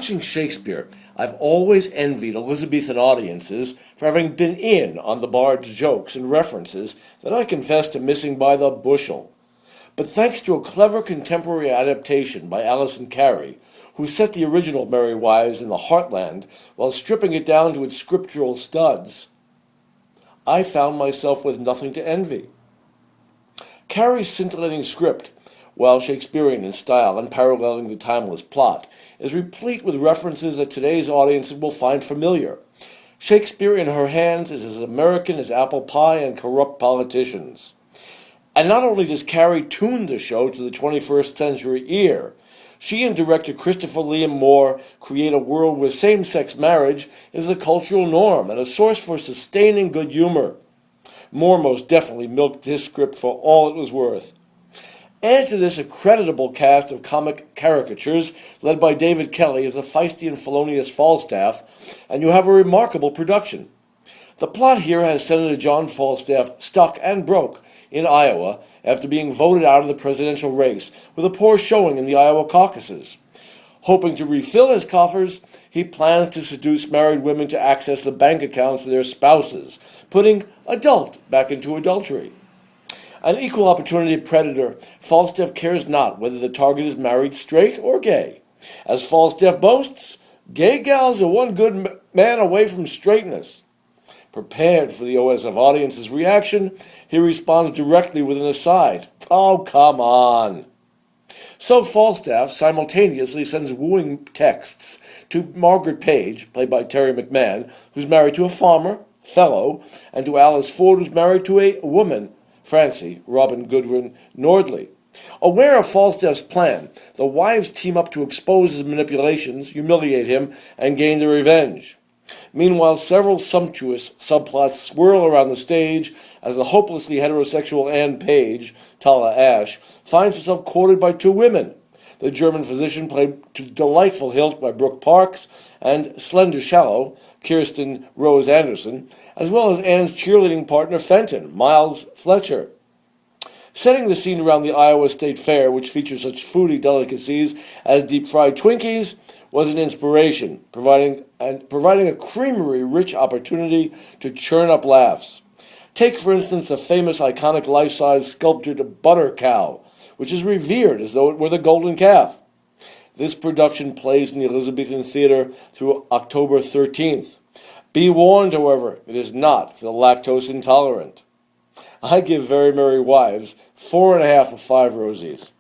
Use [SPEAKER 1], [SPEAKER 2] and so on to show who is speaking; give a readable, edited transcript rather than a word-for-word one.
[SPEAKER 1] watching Shakespeare, I've always envied Elizabethan audiences for having been in on the bard's jokes and references that I confess to missing by the bushel. But thanks to a clever contemporary adaptation by Alison Carey, who set the original Merry Wives in the heartland while stripping it down to its scriptural studs, I found myself with nothing to envy. Carey's scintillating script, while Shakespearean in style and paralleling the timeless plot, is replete with references that today's audiences will find familiar. Shakespeare in her hands is as American as apple pie and corrupt politicians. And not only does Carey tune the show to the 21st century ear, she and director Christopher Liam Moore create a world where same-sex marriage is the cultural norm and a source for sustaining good humor. Moore most definitely milked this script for all it was worth. Add to this a creditable cast of comic caricatures led by David Kelly as the feisty and felonious Falstaff, and you have a remarkable production. The plot here has Senator John Falstaff stuck and broke in Iowa after being voted out of the presidential race with a poor showing in the Iowa caucuses. Hoping to refill his coffers, he plans to seduce married women to access the bank accounts of their spouses, putting adult back into adultery. An equal opportunity predator, Falstaff cares not whether the target is married, straight, or gay. As Falstaff boasts, gay gals are one good man away from straightness. Prepared for the OSF audience's reaction, he responds directly with an aside. Oh, come on. So Falstaff simultaneously sends wooing texts to Margaret Page, played by Terry McMahon, who's married to a farmer, Fellow, and to Alice Ford, who's married to a woman, Francie, Robin Goodwin Nordley. Aware of Falstaff's plan, the wives team up to expose his manipulations, humiliate him, and gain their revenge. Meanwhile, several sumptuous subplots swirl around the stage as the hopelessly heterosexual Anne Page, Tala Ash, finds herself courted by two women, the German physician played to delightful hilt by Brooke Parks, and Slender Shallow, Kirsten Rose Anderson, as well as Anne's cheerleading partner Fenton, Miles Fletcher. Setting the scene around the Iowa State Fair, which features such foodie delicacies as deep-fried Twinkies, was an inspiration, providing a creamery-rich opportunity to churn up laughs. Take, for instance, the famous iconic life-size sculptured butter cow, which is revered as though it were the golden calf. This production plays in the Elizabethan Theatre through October 13th. Be warned, however, it is not for the lactose intolerant. I give Very Merry Wives 4.5 of 5 Rosies.